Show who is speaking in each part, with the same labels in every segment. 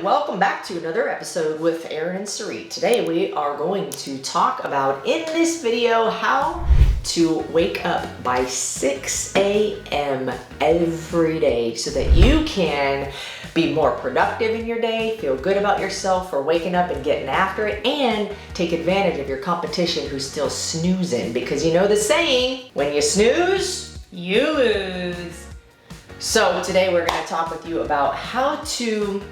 Speaker 1: welcome back to another episode with Erin Sarit. Today we are going to talk about, in this video, how to wake up by 6 a.m. every day so that you can be more productive in your day, feel good about yourself for waking up and getting after it, and take advantage of your competition who's still snoozing, because you know the saying, when you snooze, you lose. So today we're going to talk with you about how to,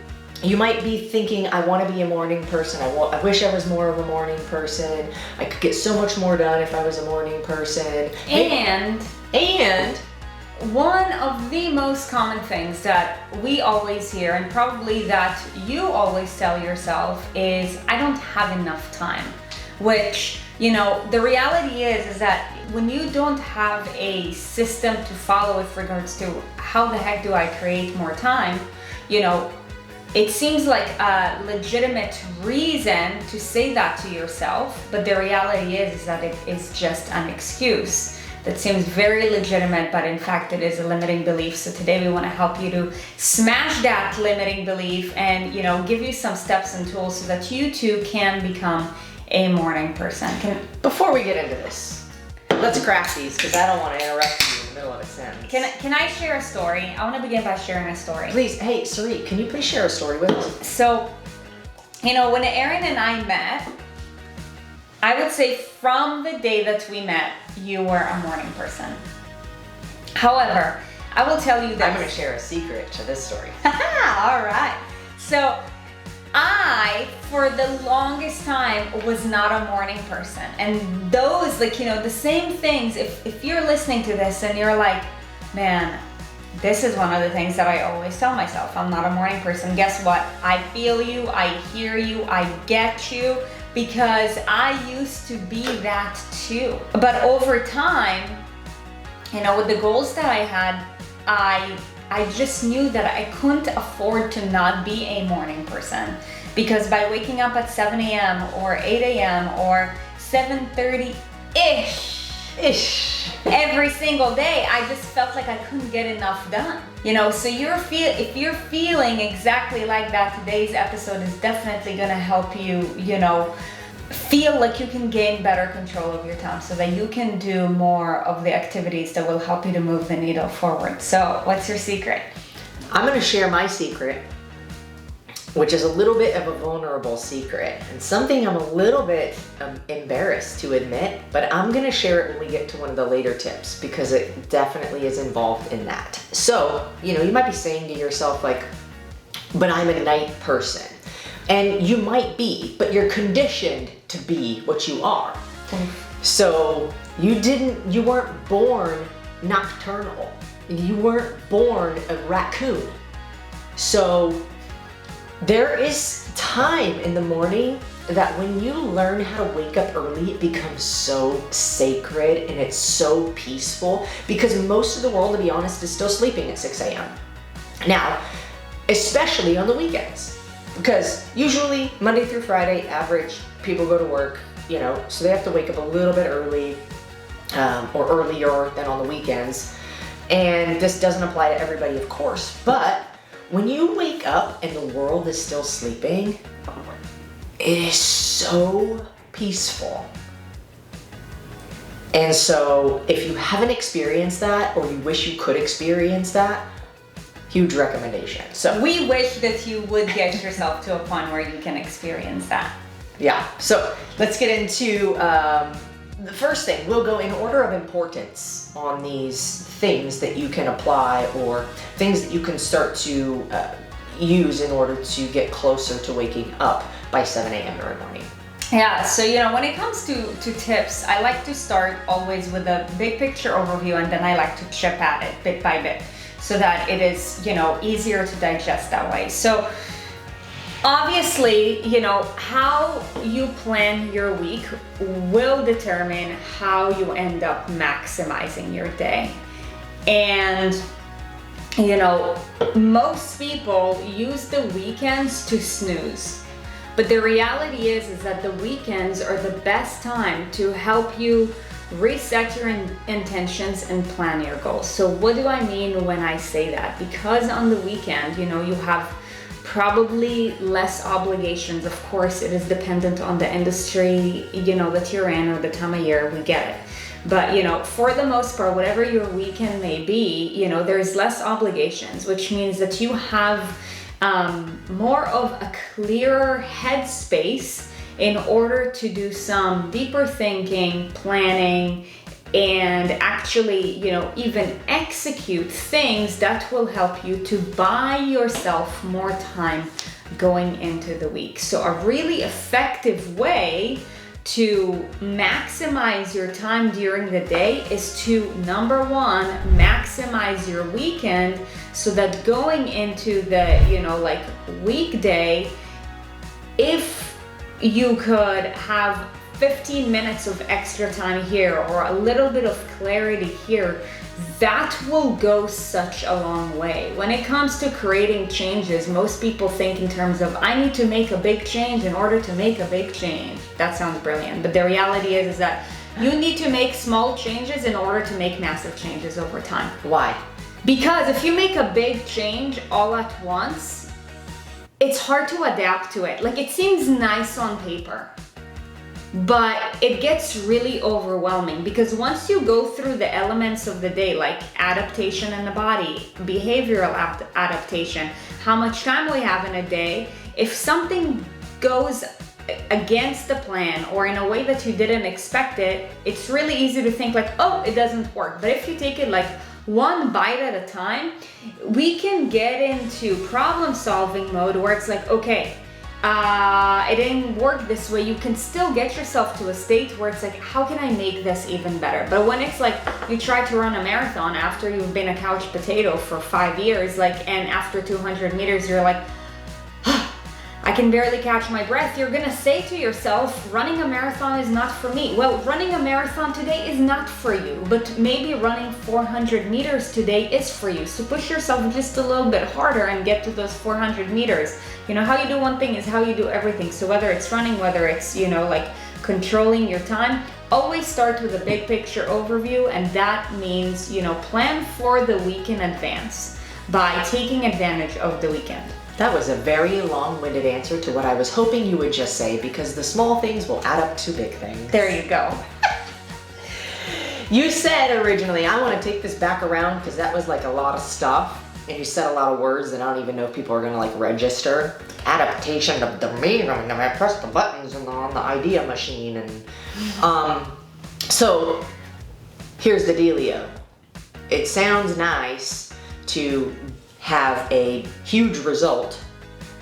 Speaker 1: you might be thinking, I want to be a morning person. I wish I was more of a morning person. I could get so much more done if I was a morning person.
Speaker 2: And one of the most common things that we always hear, and probably that you always tell yourself, is I don't have enough time. Which, you know, the reality is that when you don't have a system to follow with regards to how the heck do I create more time, you know, it seems like a legitimate reason to say that to yourself, but the reality is that it is just an excuse that seems very legitimate, but in fact it is a limiting belief. So today we want to help you to smash that limiting belief and, you know, give you some steps and tools so that you too can become a morning person.
Speaker 1: Before we get into this, let's crack these, because I don't want to interrupt you in the middle of a sentence.
Speaker 2: Can I share a story? I want to begin by sharing a story.
Speaker 1: Please, hey, Sarit, can you please share a story with us?
Speaker 2: So, you know, when Erin and I met, I would say from the day that we met, you were a morning person. However, I will tell you that
Speaker 1: I'm going to share a secret to this story.
Speaker 2: All right. So I, for the longest time, was not a morning person. And those, like, you know, the same things, if you're listening to this and you're like, man, this is one of the things that I always tell myself, I'm not a morning person. Guess what? I feel you, I hear you, I get you, because I used to be that too. But over time, you know, with the goals that I had, I just knew that I couldn't afford to not be a morning person, because by waking up at 7 a.m. or 8 a.m. or 7:30-ish every single day, I just felt like I couldn't get enough done. You know, so if you're feeling exactly like that, today's episode is definitely gonna help you, you know, feel like you can gain better control of your time so that you can do more of the activities that will help you to move the needle forward. So what's your secret?
Speaker 1: I'm going to share my secret, which is a little bit of a vulnerable secret and something I'm a little bit embarrassed to admit, but I'm going to share it when we get to one of the later tips, because it definitely is involved in that. So, you know, you might be saying to yourself, like, but I'm a night person. And you might be, but you're conditioned to be what you are. So you weren't born nocturnal. You weren't born a raccoon. So there is time in the morning that when you learn how to wake up early, it becomes so sacred and it's so peaceful, because most of the world, to be honest, is still sleeping at 6 a.m. Now, especially on the weekends. Because usually Monday through Friday, average people go to work, you know, so they have to wake up a little bit early or earlier than on the weekends. And this doesn't apply to everybody, of course, but when you wake up and the world is still sleeping, it is so peaceful. And so if you haven't experienced that, or you wish you could experience that, huge recommendation. So
Speaker 2: we wish that you would get yourself to a point where you can experience that.
Speaker 1: Yeah, so let's get into the first thing. We'll go in order of importance on these things that you can apply, or things that you can start to use in order to get closer to waking up by 7 a.m. every morning.
Speaker 2: Yeah, so, you know, when it comes to tips, I like to start always with a big picture overview, and then I like to chip at it bit by bit, so that it is, you know, easier to digest that way. So obviously, you know, how you plan your week will determine how you end up maximizing your day. And, you know, most people use the weekends to snooze. But the reality is that the weekends are the best time to help you reset your intentions and plan your goals. So what do I mean when I say that? Because on the weekend, you know, you have probably less obligations. Of course, it is dependent on the industry, you know, that you're in or the time of year, we get it. But, you know, for the most part, whatever your weekend may be, you know, there's less obligations, which means that you have more of a clearer headspace in order to do some deeper thinking, planning, and actually, you know, even execute things that will help you to buy yourself more time going into the week. So a really effective way to maximize your time during the day is to, number one, maximize your weekend so that going into the, you know, like weekday, if you could have 15 minutes of extra time here or a little bit of clarity here, that will go such a long way. When it comes to creating changes, most people think in terms of, I need to make a big change in order to make a big change. That sounds brilliant, but the reality is that you need to make small changes in order to make massive changes over time.
Speaker 1: Why?
Speaker 2: Because if you make a big change all at once, it's hard to adapt to it. Like, it seems nice on paper, but it gets really overwhelming because once you go through the elements of the day, like adaptation in the body, behavioral adaptation, how much time we have in a day, if something goes against the plan or in a way that you didn't expect it, it's really easy to think like, oh, it doesn't work. But if you take it like one bite at a time, we can get into problem solving mode where it's like, okay, it didn't work this way. You can still get yourself to a state where it's like, how can I make this even better? But when it's like you try to run a marathon after you've been a couch potato for 5 years, like, and after 200 meters, you're like, I can barely catch my breath. You're gonna say to yourself, running a marathon is not for me. Well, running a marathon today is not for you, but maybe running 400 meters today is for you. So push yourself just a little bit harder and get to those 400 meters. You know, how you do one thing is how you do everything. So whether it's running, whether it's, you know, like controlling your time, always start with a big picture overview. And that means, you know, plan for the week in advance by taking advantage of the weekend.
Speaker 1: That was a very long-winded answer to what I was hoping you would just say, because the small things will add up to big things.
Speaker 2: There you go.
Speaker 1: You said originally, I want to take this back around because that was like a lot of stuff. And you said a lot of words that I don't even know if people are going to like register. Adaptation of the meaning, I press the buttons on the idea machine. And so here's the dealio. It sounds nice to have a huge result,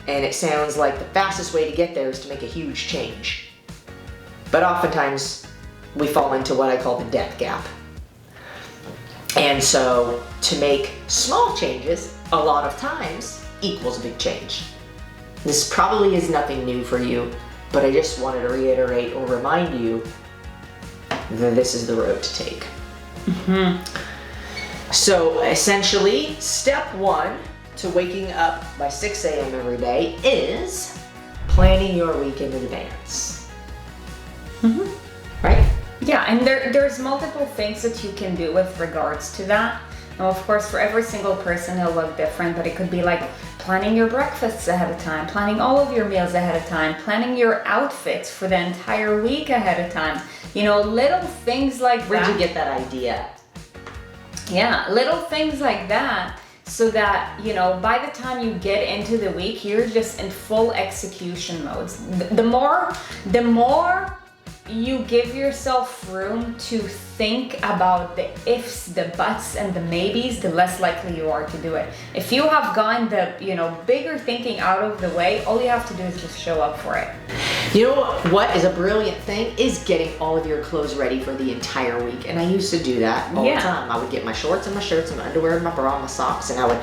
Speaker 1: and it sounds like the fastest way to get there is to make a huge change. But oftentimes we fall into what I call the death gap. And so to make small changes a lot of times equals a big change. This probably is nothing new for you, but I just wanted to reiterate or remind you that this is the road to take.
Speaker 2: Mm-hmm.
Speaker 1: So essentially, step one to waking up by 6 a.m. every day is planning your week in advance. Mm-hmm. Right?
Speaker 2: Yeah, and there's multiple things that you can do with regards to that. Now, of course, for every single person, it'll look different, but it could be like planning your breakfasts ahead of time, planning all of your meals ahead of time, planning your outfits for the entire week ahead of time. You know, little things like that.
Speaker 1: Where'd you get that idea?
Speaker 2: Yeah, little things like that, so that, you know, by the time you get into the week, you're just in full execution mode. The more you give yourself room to think about the ifs, the buts, and the maybes, the less likely you are to do it. If you have gotten the, you know, bigger thinking out of the way, all you have to do is just show up for it.
Speaker 1: You know what is a brilliant thing is getting all of your clothes ready for the entire week. And I used to do that all the time. I would get my shorts and my shirts and my underwear and my bra and my socks, and I would,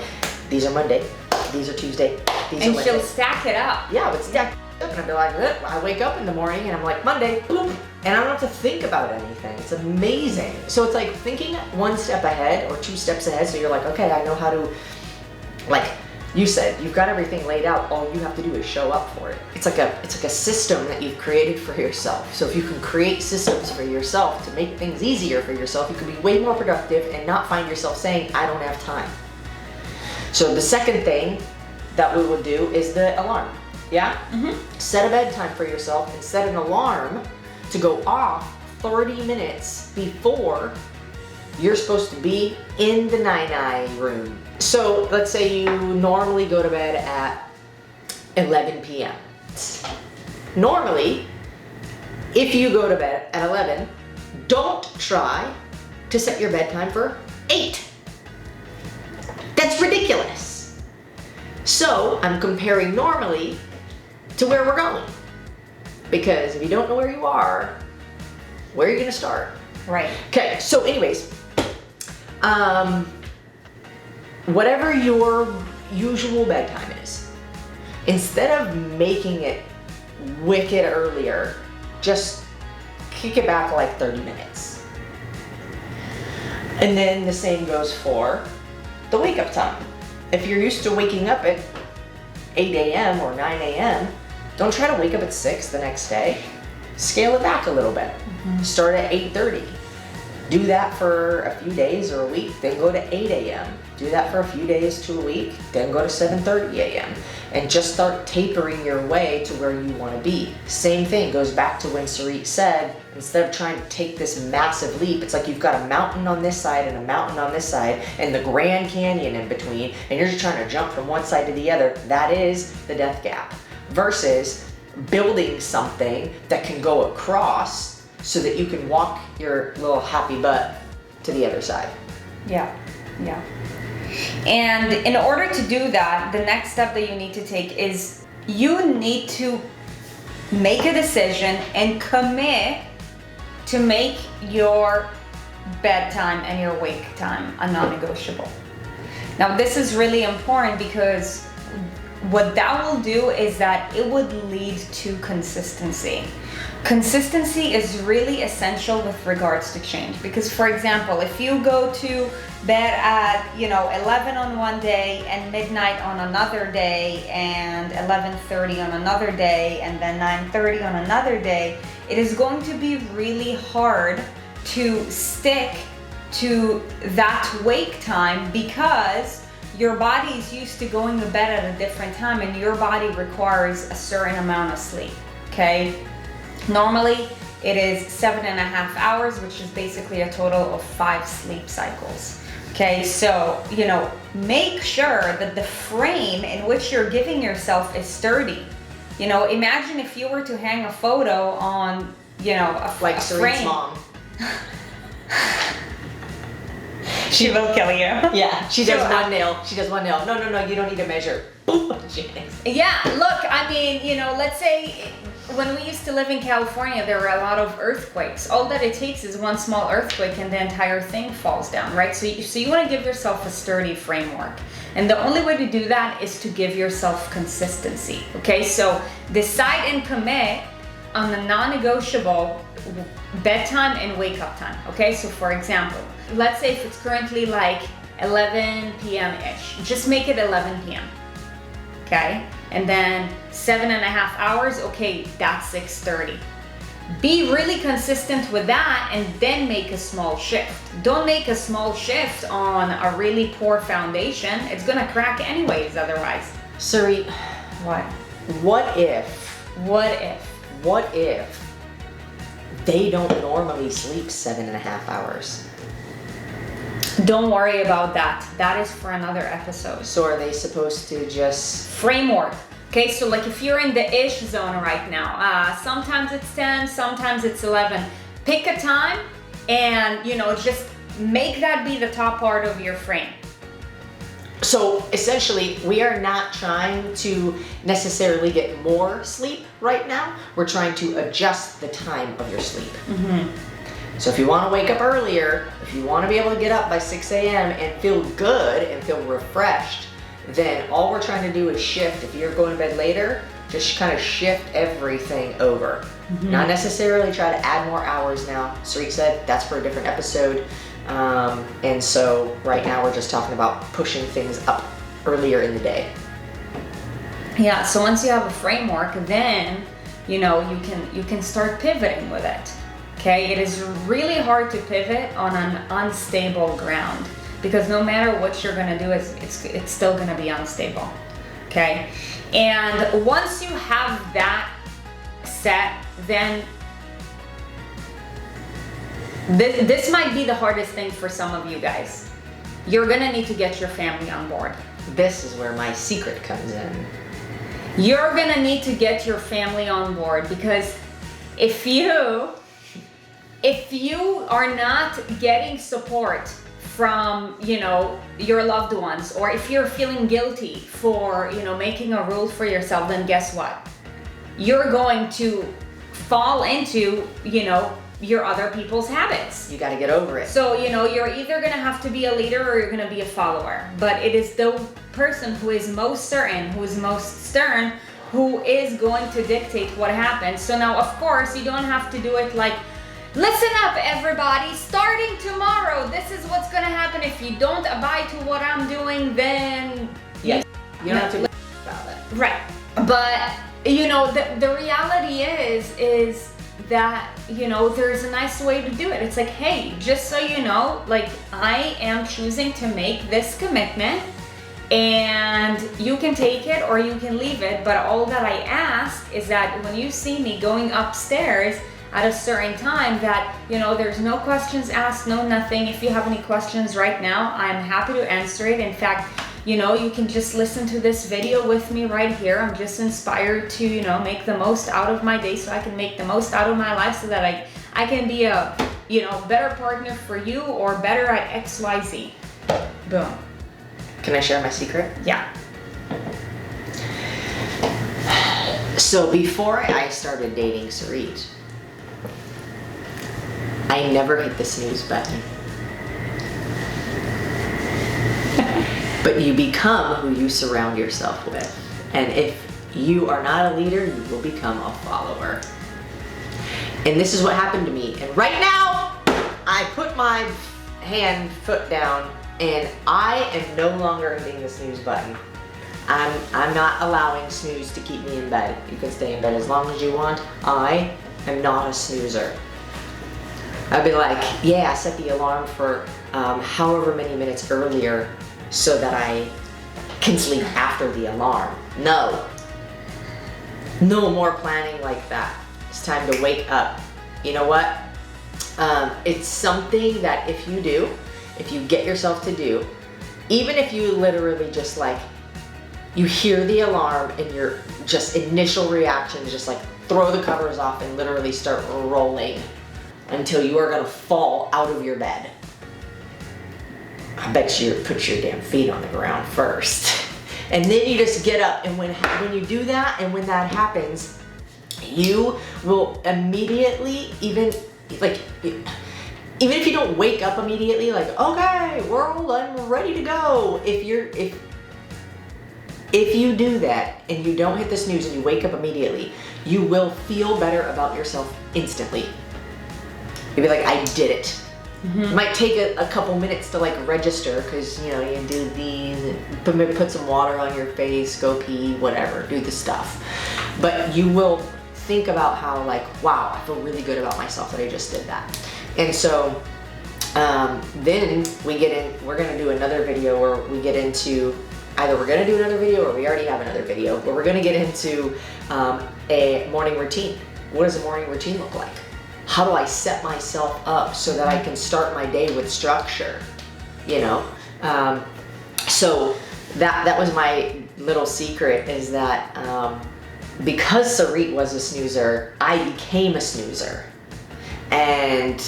Speaker 1: these are Monday, these are Tuesday, these are Wednesday.
Speaker 2: And she'll stack it up.
Speaker 1: Yeah, I would stack it up and I'd be like, I wake up in the morning and I'm like, Monday, boom, and I don't have to think about anything. It's amazing. So it's like thinking one step ahead or 2 steps ahead, so you're like, okay, I know how to, like you said, you've got everything laid out, all you have to do is show up for it. It's like a system that you've created for yourself. So if you can create systems for yourself to make things easier for yourself, you can be way more productive and not find yourself saying, I don't have time. So the second thing that we will do is the alarm. Yeah? Set a bedtime for yourself and set an alarm to go off 30 minutes before you're supposed to be in the nine-eye room. So let's say you normally go to bed at 11 p.m. Normally, if you go to bed at 11, don't try to set your bedtime for 8. That's ridiculous. So I'm comparing normally to where we're going. Because if you don't know where you are, where are you gonna start?
Speaker 2: Right.
Speaker 1: Okay, so anyways, whatever your usual bedtime is, instead of making it wicked earlier, just kick it back like 30 minutes. And then the same goes for the wake up time. If you're used to waking up at 8 a.m. or 9 a.m., don't try to wake up at 6 the next day. Scale it back a little bit. Start at 8:30. Do that for a few days or a week, then go to 8 a.m. Do that for a few days to a week, then go to 7:30 a.m. And just start tapering your way to where you want to be. Same thing goes back to when Sarit said, instead of trying to take this massive leap, it's like you've got a mountain on this side and a mountain on this side and the Grand Canyon in between, and you're just trying to jump from one side to the other. That is the death gap. Versus building something that can go across so that you can walk your little happy butt to the other side.
Speaker 2: Yeah, yeah. And in order to do that, the next step that you need to take is you need to make a decision and commit to make your bedtime and your wake time a non-negotiable. Now, this is really important because what that will do is that it would lead to consistency. Consistency is really essential with regards to change, because for example, if you go to bed at 11 on one day and midnight on another day and 11:30 on another day and then 9:30 on another day, it is going to be really hard to stick to that wake time because your body is used to going to bed at a different time and your body requires a certain amount of sleep, okay? Normally, it is 7.5 hours, which is basically a total of 5 sleep cycles. Okay, so, make sure that the frame in which you're giving yourself is sturdy. Imagine if you were to hang a photo on,
Speaker 1: like
Speaker 2: a
Speaker 1: Sarit's
Speaker 2: frame.
Speaker 1: mom.
Speaker 2: She will kill you.
Speaker 1: Yeah, she does one nail. She does one nail. No, you don't need to measure. Boom.
Speaker 2: Yeah, look, I mean, let's say when we used to live in California, there were a lot of earthquakes. All that it takes is one small earthquake and the entire thing falls down, right? So you want to give yourself a sturdy framework. And the only way to do that is to give yourself consistency, okay? So decide and commit on the non-negotiable bedtime and wake up time, okay? So for example, let's say if it's currently like 11 p.m.-ish, just make it 11 p.m., okay? And then 7.5 hours, okay, that's 6:30. Be really consistent with that and then make a small shift. Don't make a small shift on a really poor foundation. It's gonna crack anyways otherwise.
Speaker 1: Sarit, what if they don't normally sleep 7.5 hours?
Speaker 2: Don't worry about that. That is for another episode.
Speaker 1: So are they supposed to just...
Speaker 2: Framework. Okay, so like if you're in the ish zone right now, sometimes it's 10, sometimes it's 11. Pick a time and, just make that be the top part of your frame.
Speaker 1: So essentially, we are not trying to necessarily get more sleep right now. We're trying to adjust the time of your sleep. So if you want to wake up earlier, if you want to be able to get up by 6 a.m. and feel good and feel refreshed, then all we're trying to do is shift. If you're going to bed later, just kind of shift everything over. Not necessarily try to add more hours now. Sarit said that's for a different episode. And so right now we're just talking about pushing things up earlier in the day.
Speaker 2: Yeah, so once you have a framework, then, you can start pivoting with it. Okay, it is really hard to pivot on an unstable ground because no matter what you're gonna do, it's still gonna be unstable. okay? And once you have that set, then this might be the hardest thing for some of you guys. You're gonna need to get your family on board.
Speaker 1: This is where my secret comes in.
Speaker 2: You're gonna need to get your family on board, because if you are not getting support from, you know, your loved ones, or if you're feeling guilty for, you know, making a rule for yourself, then guess what? You're going to fall into, you know, your other people's habits.
Speaker 1: You got to get over it.
Speaker 2: So, you know, you're either going to have to be a leader or you're going to be a follower. But it is the person who is most certain, who is most stern, who is going to dictate what happens. So now, of course, you don't have to do it like, listen up, everybody, starting tomorrow, this is what's going to happen. If you don't abide to what I'm doing, then...
Speaker 1: Yeah, you don't have to about it.
Speaker 2: Right. But, you know, the reality is that, you know, there's a nice way to do it. It's like, hey, just so you know, like, I am choosing to make this commitment, and you can take it or you can leave it, but all that I ask is that when you see me going upstairs at a certain time, that, you know, there's no questions asked, no nothing. If you have any questions right now, I'm happy to answer it. In fact, you know, you can just listen to this video with me right here. I'm just inspired to, you know, make the most out of my day so I can make the most out of my life, so that I can be a, you know, better partner for you, or better at XYZ. Boom.
Speaker 1: Can I share my secret?
Speaker 2: Yeah.
Speaker 1: So before I started dating Sarit, I never hit the snooze button. But you become who you surround yourself with. And if you are not a leader, you will become a follower. And this is what happened to me. And right now, I put my foot down, and I am no longer hitting the snooze button. I'm not allowing snooze to keep me in bed. You can stay in bed as long as you want. I am not a snoozer. I'd be like, yeah, I set the alarm for however many minutes earlier so that I can sleep after the alarm. No. No more planning like that. It's time to wake up. You know what? It's something that if you get yourself to do, even if you literally just like, you hear the alarm and your just initial reaction is just like throw the covers off and literally start rolling until you are gonna fall out of your bed. I bet you put your damn feet on the ground first. And then you just get up, and when you do that, and when that happens, you will immediately, even if you don't wake up immediately, like, okay, world, I'm ready to go. If you do that and you don't hit the snooze and you wake up immediately, you will feel better about yourself instantly. You'll be like, I did it. Mm-hmm. It might take a couple minutes to like register, because you know, you do these, maybe put some water on your face, go pee, whatever, do the stuff. But you will think about how like, wow, I feel really good about myself that I just did that. And so then we're gonna do another video where we get into, either we're gonna do another video or we already have another video where we're gonna get into a morning routine. What does a morning routine look like? How do I set myself up so that I can start my day with structure? You know, so that was my little secret, is that because Sarit was a snoozer, I became a snoozer, and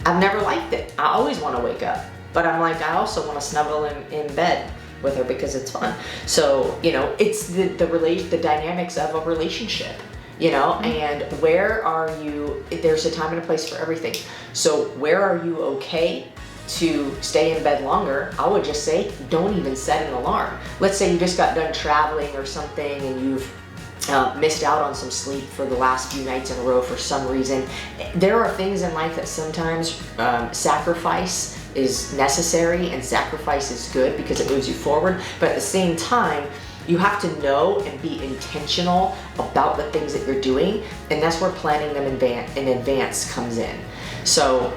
Speaker 1: I've never liked it. I always want to wake up, but I'm like, I also want to snuggle in bed with her because it's fun. So you know, it's the dynamics of a relationship. You know, and where are you, there's a time and a place for everything. So where are you okay to stay in bed longer? I would just say, don't even set an alarm. Let's say you just got done traveling or something and you've missed out on some sleep for the last few nights in a row for some reason. There are things in life that sometimes sacrifice is necessary, and sacrifice is good because it moves you forward. But at the same time, you have to know and be intentional about the things that you're doing, and that's where planning them in advance comes in. So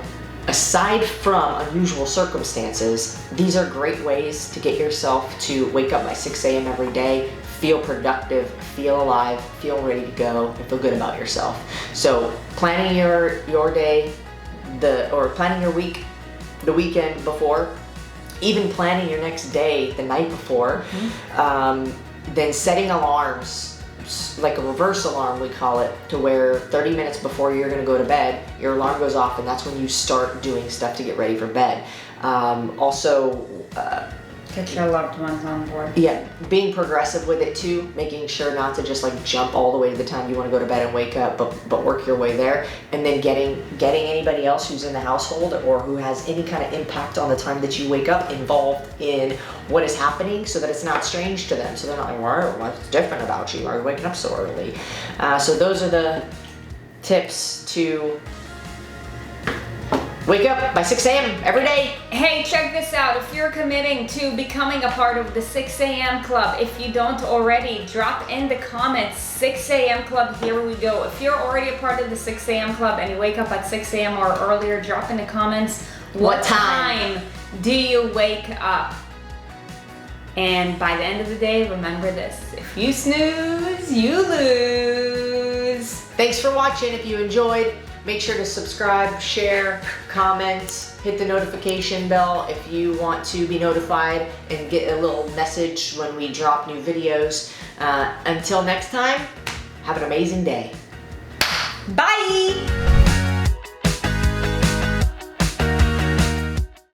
Speaker 1: aside from unusual circumstances, these are great ways to get yourself to wake up by 6 a.m. every day, feel productive, feel alive, feel ready to go, and feel good about yourself. So planning your day, or planning your week, the weekend before, even planning your next day the night before, then setting alarms, like a reverse alarm we call it, to where 30 minutes before you're gonna go to bed, your alarm goes off and that's when you start doing stuff to get ready for bed. Also,
Speaker 2: Get your loved ones on board.
Speaker 1: yeah, being progressive with it too, making sure not to just like jump all the way to the time you want to go to bed and wake up, but work your way there, and then getting anybody else who's in the household or who has any kind of impact on the time that you wake up involved in what is happening, so that it's not strange to them, so they're not like, what's different about you? Why are you waking up so early? So those are the tips to wake up by 6 a.m. every day.
Speaker 2: Hey, check this out. If you're committing to becoming a part of the 6 a.m. club, if you don't already, drop in the comments, 6 a.m. club, here we go. If you're already a part of the 6 a.m. club and you wake up at 6 a.m. or earlier, drop in the comments, what time do you wake up? And by the end of the day, remember this: if you snooze, you lose.
Speaker 1: Thanks for watching. If you enjoyed, make sure to subscribe, share, comment, hit the notification bell if you want to be notified and get a little message when we drop new videos. Until next time, have an amazing day.
Speaker 2: Bye!